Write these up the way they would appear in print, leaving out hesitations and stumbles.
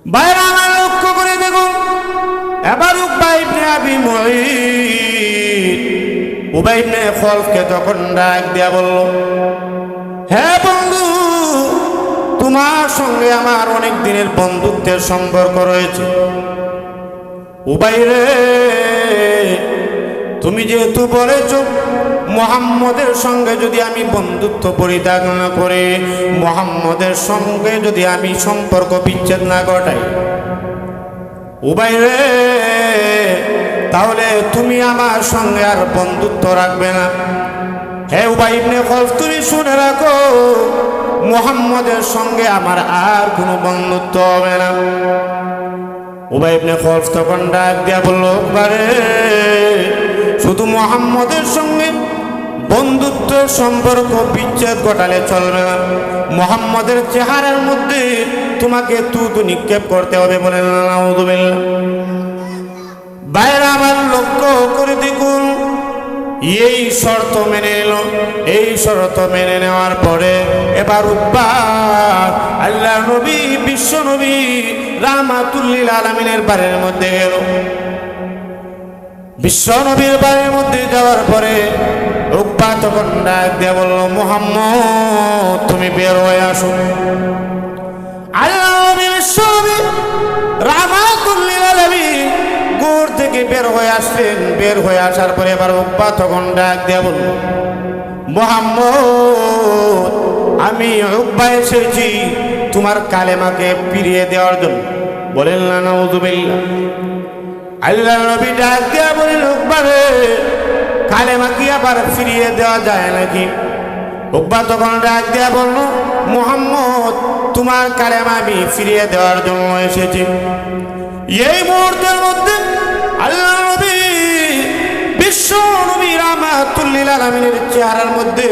বাইরে আমার লক্ষ্য করে দেখুন, এবার উকবা ইবনে আবি মুঈত উবাই ইবনে খলফকে তখন ডাক দিয়া বলল, হে বন্ধু, তোমার সঙ্গে আমার অনেক দিনের বন্ধুত্বের সম্পর্ক রয়েছে। উবাই রে, তুমি যেহেতু বলেছ মুহাম্মদের সঙ্গে যদি আমি বন্ধুত্ব পরিত্যাগ না করে, মুহাম্মদের সঙ্গে যদি আমি সম্পর্ক বিচ্ছেদ না ঘটাই, উবাই রে, তাহলে তুমি আমার সঙ্গে আর বন্ধুত্ব রাখবে না। হে উবাই ইবনে খলফ, তুমি শুনে রাখো, মুহাম্মদের সঙ্গে আমার আর কোনো বন্ধুত্ব হবে না। উবাই ইবনে খলফ তখন ডাক দিয়া বলল, উকবা রে, শুধু মুহাম্মদের সঙ্গে বন্ধুত্বের সম্পর্ক বিচ্ছেদ ঘটালে চলবে না, মুহাম্মদের চেহারার মধ্যে তোমাকে তুতু নিক্ষেপ করতে হবে। বলেন নাউযুবিল্লাহ। বাইরে আমার লক্ষ্য করে দেখুন, এই শর্ত মেনে নিল। এই শর্ত মেনে নেওয়ার পরে এবার উকবা আল্লাহ নবী, বিশ্ব নবী রাহমাতুল লিল আলামিনের বাড়ির মধ্যে গেল। বিশ্ব নবীর বাড়ির মধ্যে যাওয়ার পরে উকবা তখন ডাক দিয়ে বলল, মুহাম্মদ, তুমি বের হয়ে আসো। আল্লাহ নবী, বিশ্ব নবী রাহমাতুল লিল আলামিন গোর থেকে বের হয়ে আসলেন। বের হয়ে আসার পরে এবার উকবা তখন ডাক দিয়ে বলল, মুহাম্মদ, আমি উকবা এসেছি তোমার কালেমাকে ফিরিয়ে দেওয়ার জন্য। বলেন না নাউযুবিল্লাহ। আল্লাহ নবী ডাক দিয়া বলেন, উকবা রে, কালেমা কি আবার ফিরিয়ে দেওয়া যায় নাকি? উকবা তখন ডাক দিয়া বলল, মুহাম্মদ, তোমার কালেমা আমি ফিরিয়ে দেওয়ার জন্য এসেছি। এই মুহূর্তের মধ্যে আল্লাহ নবী, বিশ্ব নবী রাহমাতুল লিল আলামিনের চেহারার মধ্যে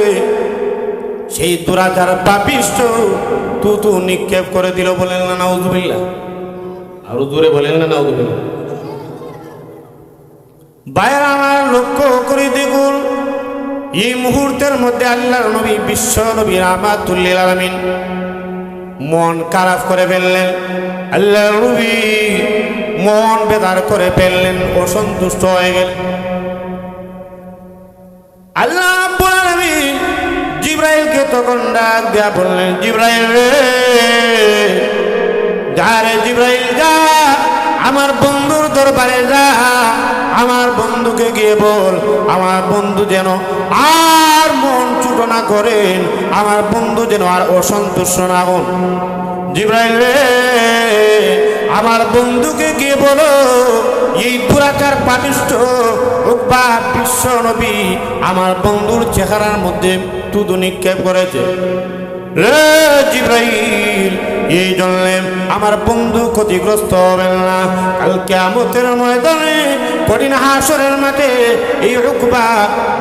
সেই দুরাচার পাপিষ্ঠ তুতু নিক্ষেপ করে দিল। বলেন না নাউযুবিল্লাহ। আরো জোরে বলেন না নাউযুবিল্লাহ। বাইরে আমার লক্ষ্য করে দেখুন, এই মুহূর্তের মধ্যে আল্লাহর নবী, বিশ্ব নবী রাহমাতুল লিল আলামিন মন খারাপ করে ফেললেন। আল্লাহর নবী মন বেদার করে ফেললেন, অসন্তুষ্ট হয়ে গেলেন। আল্লাহ রাব্বুল আলামিন জিবরাইলকে তখন ডাক দেয়া বললেন, জিবরাইল রে, যা রে জিবরাইল, যা আমার বন্ধুর দরবারে যা, আমার বন্ধুকে গিয়ে বল, আমার বন্ধু যেন আর মন ছোট না করেন, আমার বন্ধু যেন আর অসন্তুষ্ট না হন। জিবরাইল রে, আমার বন্ধুকে গিয়ে বলো, এই দুরাচার পাপিষ্ঠ উকবা বিশ্ব নবী আমার বন্ধুর চেহারার মধ্যে তুতু নিক্ষেপ করেছে। রে জিবরাইল, এই জন্য আমার বন্ধু ক্ষতিগ্রস্ত হবেন না। কাল কিয়ামতের ময়দানে, কঠিন হাসরের মাঠে এই উকবা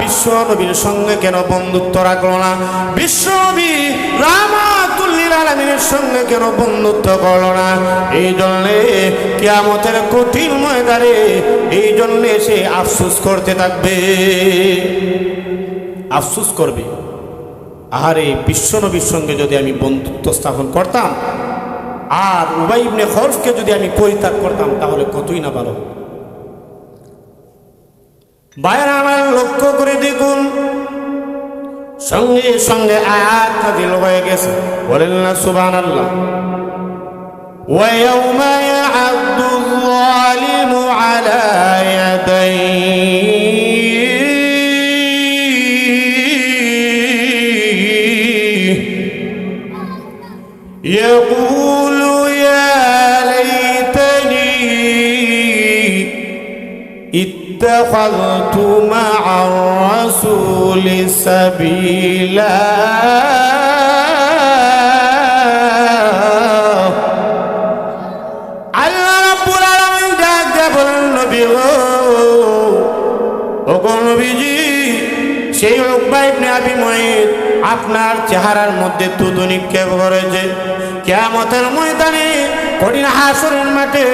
বিশ্ব নবীর সঙ্গে কেন বন্ধুত্ব রাখলো না? বিশ্ব নবী রাহমাতুল লিল আলামিনের সঙ্গে কেন বন্ধুত্ব করলো না? এই জন্যে কিয়ামতের কঠিন ময়দানে এই জন্যে সে আফসোস করতে থাকবে, আফসোস করবে। আরে বিশ্ব নবীর সঙ্গে যদি আমি বন্ধুত্ব স্থাপন করতাম আর উবাই ইবনে খলফকে যদি আমি পরিত্যাগ করতাম, তাহলে কতই না ভালো। বাইরে আমার লক্ষ্য করে দেখুন, সঙ্গে সঙ্গে আয়াত নাযিল হয়ে গেছে। বলেন না সুবহানাল্লাহ। ওয়া ইয়াউমা ইয়া'আদ্দু যালিমু আলা ইয়াদাইহি يقول يا ليتني اتخذت مع الرسول سبيلا আল্লাহ রাব্বুল আলামিন ডাক দিয়ে বলেন, নবী গো, ওগো নবীজি, সেই উকবা ইবনে আবি মুঈত আপনার চেহারার মধ্যে তুতু নিক্ষেপ করেছে। কিয়ামতের ময়দানে, কঠিন হাসরের মাঠে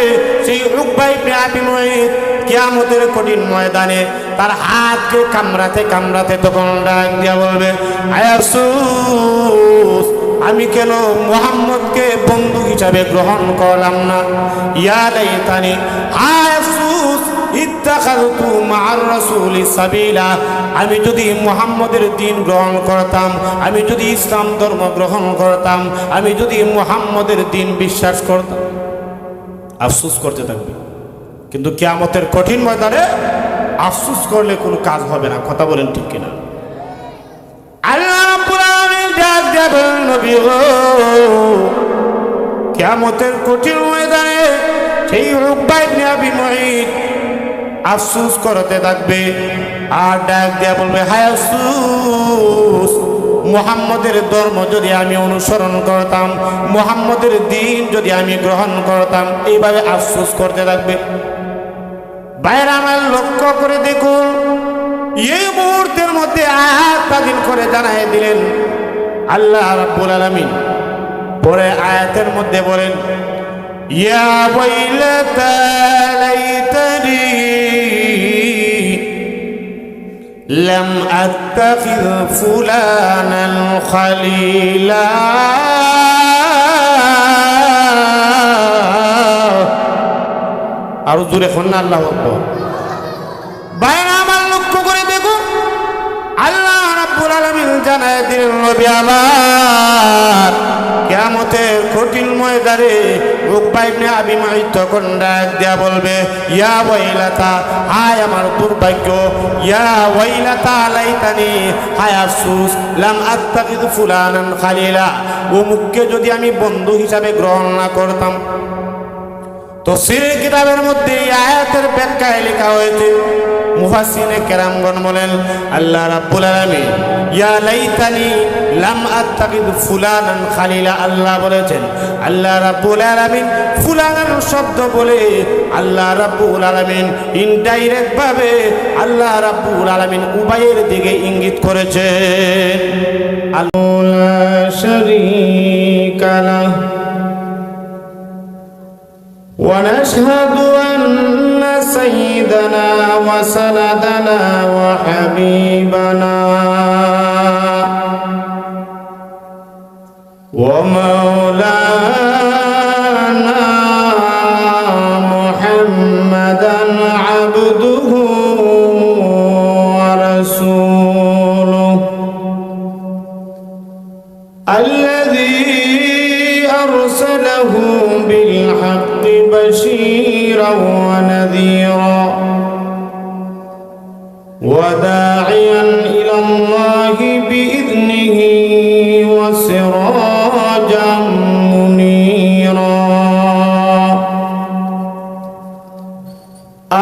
সেই উকবা ইবনে আবি মুঈত কিয়ামতের কঠিন ময়দানে তার হাতকে কামড়াতে কামড়াতে তখন ডাক দিয়া বলবে, আফসোস, আমি কেন মুহাম্মদকে বন্ধু হিসাবে গ্রহণ করলাম না। ইয়া লাইতানি, আফসোস, ইত্তাখাযতু মা'আর রাসূলি সাবিলা, আমি যদি মুহাম্মদের দ্বীন গ্রহণ করতাম, আমি যদি ইসলাম ধর্ম গ্রহণ করতাম, আমি যদি মুহাম্মদের দ্বীন বিশ্বাস করতাম। আফসোস করতে থাকবে, কিন্তু কিয়ামতের কঠিন ময়দানে আফসোস করলে কোনো কাজ হবে না। কথা বলেন ঠিক কিনা? আল্লাহ রাব্বুল আলামিন ডাক দেবেন, নবী গো, কিয়ামতের কঠিন ময়দানে সেই উকবা ইবনে আবি মুঈত আফসোস করতে থাকবে আর ডাক দেয়া বলবে, হায় আফসোস, মুহাম্মদের ধর্ম যদি আমি অনুসরণ করতাম, মুহাম্মদের দ্বীন যদি আমি গ্রহণ করতাম, এইভাবে আফসোস করতে থাকবে। বাইরে আমার লক্ষ্য করে দেখুন, এই মুহূর্তের মধ্যে আয়াত নাযিল করে জানাই দিলেন আল্লাহ রাব্বুল আলামিন। পরে আয়াতের মধ্যে বলেন, ইয়া ওয়াইলাতা লাইতানি লাম আত্তাখিয ফুলানান খালিলা। আর জোরে খন্না আল্লাহু আকবার। বাইরে আমার লক্ষ্য করে দেখুন, আল্লাহ রাব্বুল আলামিন জানায় দিলেন, নবী আমার, কিয়ামতের কঠিন ময়দানে উকবা ইবনে আবি মুঈত তখন ডাক দেয়া বলবে, ইয়া ওয়াইলাতা, হায় আমার দুর্ভাগ্য, ইয়া ওয়াইলাতা লাইতানি, হায় আফসোস, লাম আত্তাখিয ফুলানান খালিলা, অমুককে যদি আমি বন্ধু হিসাবে গ্রহণ না করতাম। তাফসীরের কিতাবের মধ্যে এই আয়াতের ব্যাখ্যায় লেখা হয়েছে, মুফাসসিরে কেরামগণ বলেন, আল্লাহ রাব্বুল আলামিন ইয়া লাইতানি লাম আত্তাখিয ফুলানান খালিলা, আল্লাহ বলেছেন, আল্লাহ রাব্বুল আলামিন ফুলানান শব্দ বলে আল্লাহ রাব্বুল আলামিন ইনডাইরেক্ট ভাবে আল্লাহ রাব্বুল আলামিন উভয়ের দিকে ইঙ্গিত করেছেন। আল্লাহ শারীকা লাহু ونشهد أن سيدنا وسندنا وحبيبنا ومولانا محمدا عبده ورسوله الذي أرسله بالحق بشيرا ونذيرا وداعيا إلى الله بإذنه وسراجا منيرا.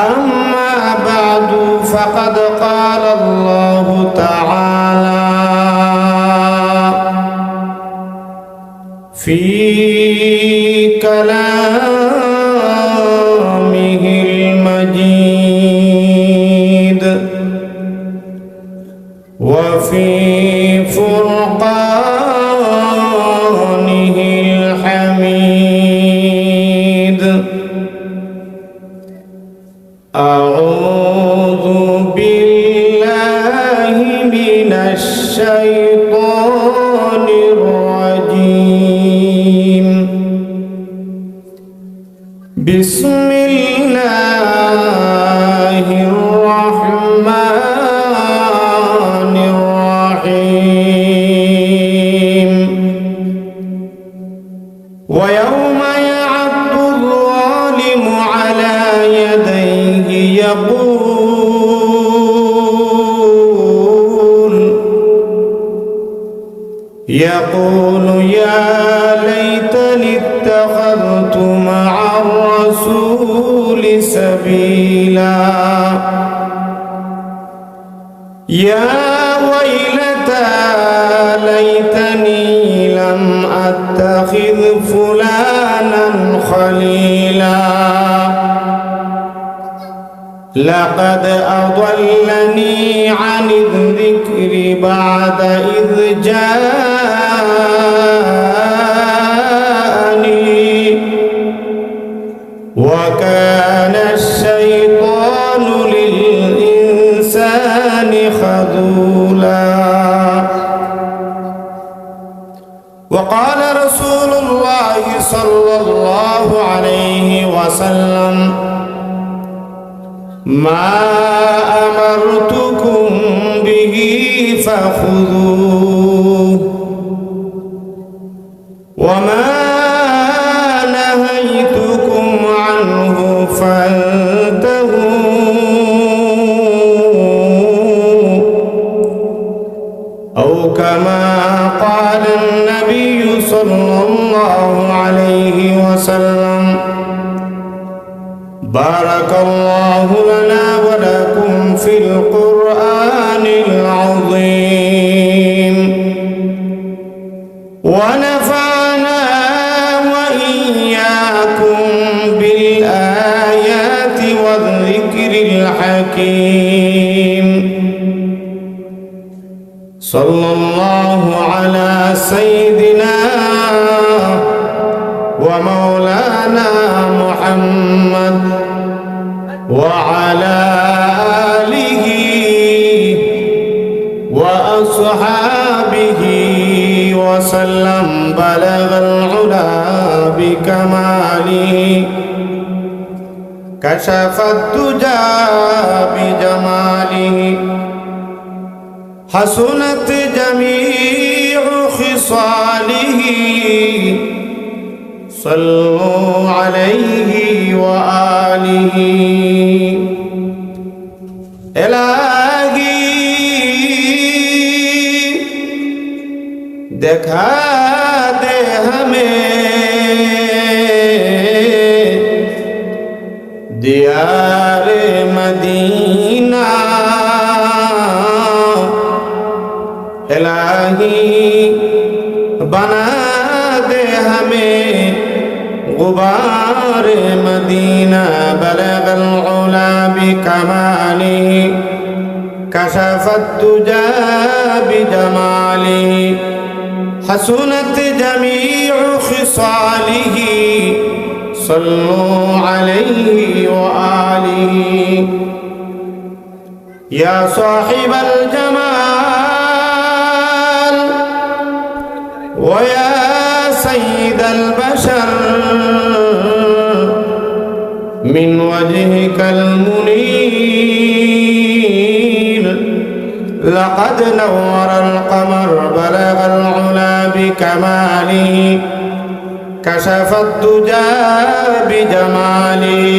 أما بعد، فقد قال الله تعالى في كلامه المجيد وفي فرقانه الحميد. أعوذ بالله من الشيطان الرجيم. بسم الله الرحمن الرحيم. ويوم يعض الظالم على يديه يقول يا ليتني اتخذت مع الرسول سبيلا. يا ويلتى ليتني لم أتخذ فلانا خليلا لقد أضلني عن الذكر بعد إذ جاءني وكان الشيطان للإنسان خذولا. وقال عليه وسلم ما أمرتكم به فخذوه وما نهيتكم عنه فانتهوا أو كما قال النبي صلى الله عليه وسلم بارك الله لنا ولكم في القرآن العظيم ونفعنا وإياكم بالآيات والذكر الحكيم صلى الله على سيدنا ومولانا محمد وعلى آله وأصحابه وسلم بلغ العلا بكماله كشف الدجى بجماله حسنت جميع خصاله صلوا عليه وآله إلهي देखा दे हमें दियार मदीना इलाही बना दे हमें गुबार मदीना बलगल उला बिकमाली कशफत तुजा बिजमाली हसनत जमीउ खिसालिही सल्लु अलैहि व आलिही या साहिबल जमाल व या सय्यदल बशर मिन वजहिकल मुनीर लक़द नव्वरल क़मर बलगल उला बिकमालिही कशफत दुजा बिजमालिही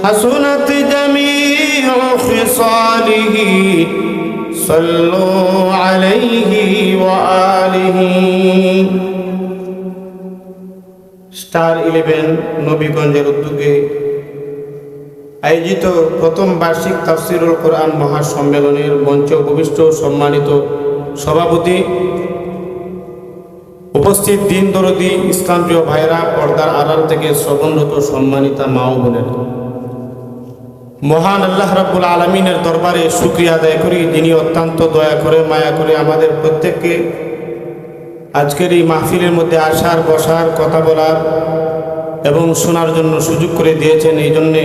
हसनत जमीउ खिसालिही सल्लु अलैहि व आलिही। स्टार 11 নবীগঞ্জের উদ্যোগে আয়োজিত প্রথম বার্ষিক তাফসিরুল কোরআন মহাসম্মেলনের মঞ্চে উপবিষ্ট সম্মানিত সভাপতি, উপস্থিত দিন দরদি ইসলামপ্রিয় ভাইরা, পর্দার আড়াল থেকে শ্রবণরত সম্মানিতা মা ও বোনের, মহান আল্লাহ রাব্বুল আলামিনের দরবারে শুকরিয়া আদায় করি, যিনি অত্যন্ত দয়া করে মায়া করে আমাদের প্রত্যেককে আজকের এই মাহফিলের মধ্যে আসার, বসার, কথা বলার এবং শোনার জন্য সুযোগ করে দিয়েছেন। এই জন্যে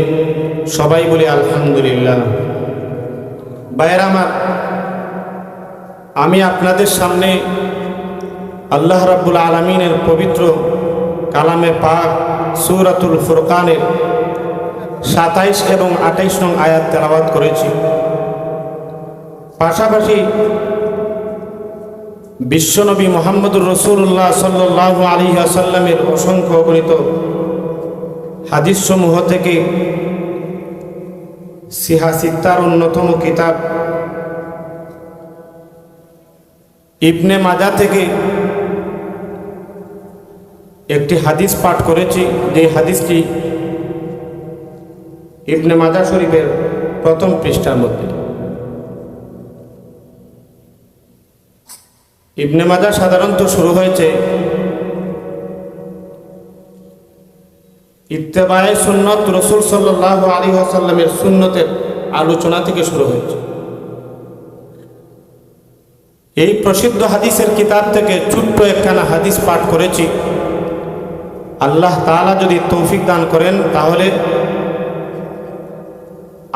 সবাই বলি আলহামদুলিল্লাহ। ভাইয়েরা আমার, আমি আপনাদের সামনে আল্লাহ রাব্বুল আলামিনের পবিত্র কালামে পাক সূরাতুল ফুরকানের 27 এবং 28 নং আয়াত তেলাওয়াত করেছি। পাশাপাশি বিশ্বনবী মুহাম্মদুর রাসূলুল্লাহ সাল্লাল্লাহু আলাইহি ওয়াসাল্লামের অসংখ্য অগণিত হাদিস সমূহ থেকে সিহা সিত্তার অন্যতম কিতাব ইবনে মাজাহ থেকে একটি হাদিস পাঠ করেছি, যে হাদিসটি ইবনে মাজাহ শরীফের প্রথম পৃষ্ঠার মধ্যে। ইবনে মাজাহ সাধারণত শুরু হয়েছে ইত্তেবায়ে সুন্নত, রাসূল সাল্লাল্লাহু আলাইহি ওয়াসাল্লামের সুন্নতের আলোচনা থেকে শুরু হয়েছে। এই প্রসিদ্ধ হাদিসের কিতাব থেকে ছোট্ট একখানা হাদিস পাঠ করেছি। আল্লাহ তাআলা যদি তৌফিক দান করেন তাহলে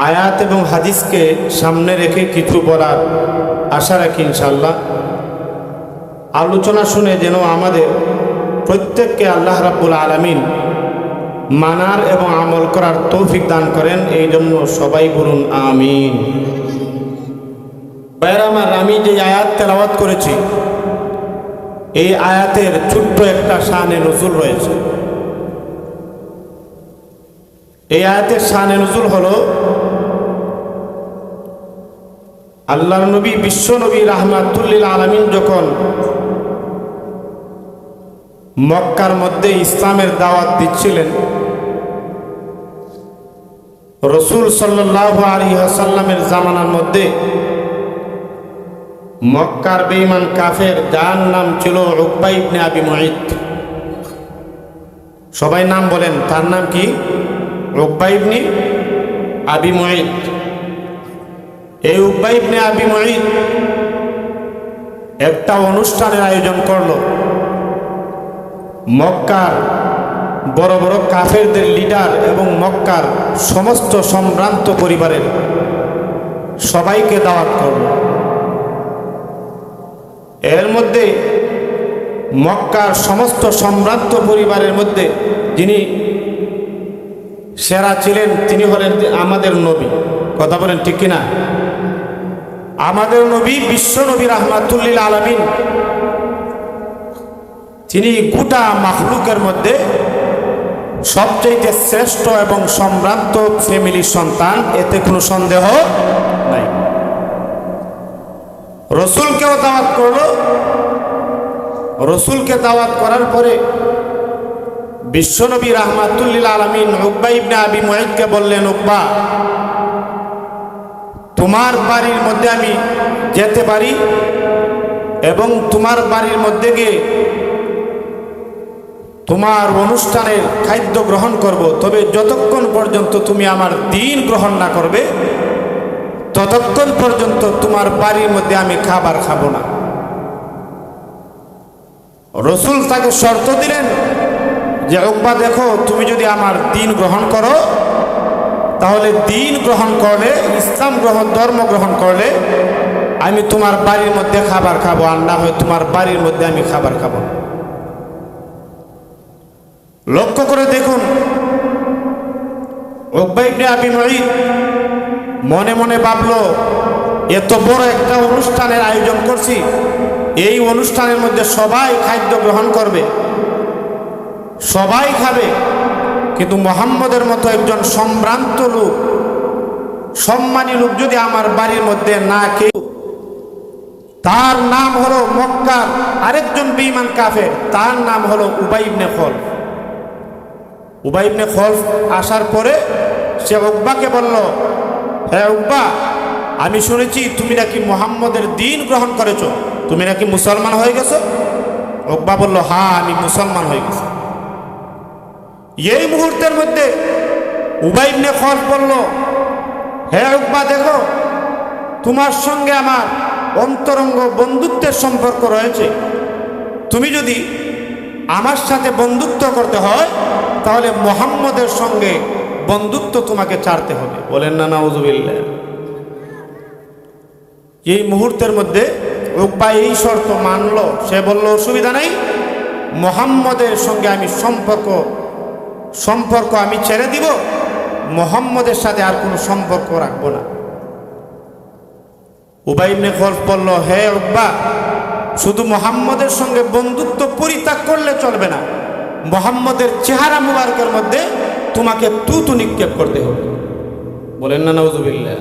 আয়াত এবং হাদিসকে সামনে রেখে কিছু বলার আশা রাখি ইনশাআল্লাহ। আলোচনা শুনে যেন আমাদের প্রত্যেককে আল্লাহ রাব্বুল আলামিন মানার এবং আমল করার তৌফিক দান করেন। এই জন্য সবাই বলুন আমিন। ভাইরা আমার, আমি যে আয়াত তেলাওয়াত করেছি এই আয়াতের ছোট্ট একটা শানে নজুল রয়েছে। এই আয়াতের শানে নজুল হলো আল্লাহর নবী বিশ্ব নবী রাহমাতুল্লিল আলামিন যখন মক্কার মধ্যে ইসলামের দাওয়াত দিচ্ছিলেন, রসুল সাল্লাল্লাহু আলাইহি ওয়াসাল্লামের জামানার মধ্যে মক্কার বেঈমান কাফের, যার নাম ছিল উকবা ইবনে আবি মুঈত। সবাই নাম বলেন, তার নাম কি? উকবা ইবনে আবি মুঈত। এই উকবা ইবনে আবি মুঈত একটা অনুষ্ঠানের আয়োজন করলো। মক্কার বড় বড় কাফেরদের লিডার এবং মক্কার সমস্ত সম্ভ্রান্ত পরিবারের সবাইকে দাওয়াত করল। এর মধ্যে মক্কার সমস্ত সম্ভ্রান্ত পরিবারের মধ্যে যিনি সেরা ছিলেন তিনি হলেন আমাদের নবী। কথা বলেন ঠিক কিনা? আমাদের নবী বিশ্ব নবী রাহমাতুল্লিল আলামিন, তিনি গোটা মাখলুকের মধ্যে সবচেয়ে শ্রেষ্ঠ এবং সম্ভ্রান্ত ফ্যামিলির সন্তান, এতে কোনো সন্দেহ নাই। রসুলকেও দাওয়াত করলো। রসুলকে দাওয়াত করার পরে বিশ্বনবী রাহমাতুল্লিল আলামিন উকবা ইবনে আবি মুঈতকে বললেন, উকবা, তোমার বাড়ির মধ্যে আমি যেতে পারি এবং তোমার বাড়ির মধ্যে গিয়ে তোমার অনুষ্ঠানের খাদ্য গ্রহণ করব, তবে যতক্ষণ পর্যন্ত তুমি আমার দ্বীন গ্রহণ না করবে ততক্ষণ পর্যন্ত তোমার বাড়ির মধ্যে আমি খাবার খাবো না। রসুল তাকে শর্ত দিলেন যে উকবা, দেখো, তুমি যদি আমার দ্বীন গ্রহণ করো তাহলে দ্বীন গ্রহণ করলে, ইসলাম ধর্ম গ্রহণ করলে আমি তোমার বাড়ির মধ্যে খাবার খাবো, আর না হয় তোমার বাড়ির মধ্যে আমি খাবার খাবো। লক্ষ্য করে দেখুন, উকবা ইবনে আবি মুঈত মনে মনে ভাবলো, এত বড় একটা অনুষ্ঠানের আয়োজন করছি, এই অনুষ্ঠানের মধ্যে সবাই খাদ্য গ্রহণ করবে, সবাই খাবে, কিন্তু মুহাম্মদের মতো একজন সম্ভ্রান্ত লোক, সম্মানী লোক যদি আমার বাড়ির মধ্যে না খেয়ে, তার নাম হলো মক্কার আরেকজন বেঈমান কাফের, তার নাম হলো উবাই ইবনে খলফ। উবাই ইবনে খলফ আসার পরে সে উকবাকে বলল, হ্যাঁ উকবা, আমি শুনেছি তুমি নাকি মুহাম্মদের দ্বীন গ্রহণ করেছো, তুমি নাকি মুসলমান হয়ে গেছো। উকবা বলল, হ্যাঁ, আমি মুসলমান হয়ে গেছি। এই মুহূর্তের মধ্যে উবাই ইবনে খলফ বলল, হ্যাঁ উকবা, দেখো, তোমার সঙ্গে আমার অন্তরঙ্গ বন্ধুত্বের সম্পর্ক রয়েছে, তুমি যদি আমার সাথে বন্ধুত্ব করতে হয় তাহলে মুহাম্মদের সঙ্গে বন্ধুত্ব তোমাকে ছাড়তে হবে। বলেন না নাউজুবিল্লাহ। এই মুহূর্তের মধ্যে উকবা এই শর্ত মানল। সে বলল, অসুবিধা নেই, মুহাম্মদের সঙ্গে আমি সম্পর্ক আমি ছেড়ে দিব, মুহাম্মদের সাথে আর কোনো সম্পর্ক রাখবো না। উবাই ইবনে খলফ বলল, হে উকবা, শুধু মুহাম্মদের সঙ্গে বন্ধুত্ব পরিত্যাগ করলে চলবে না, মুহাম্মদের চেহারা মুবারকের মধ্যে তোমাকে তুতু নিক্ষেপ করতে হবে। বলেন না নাউজুবিল্লাহ।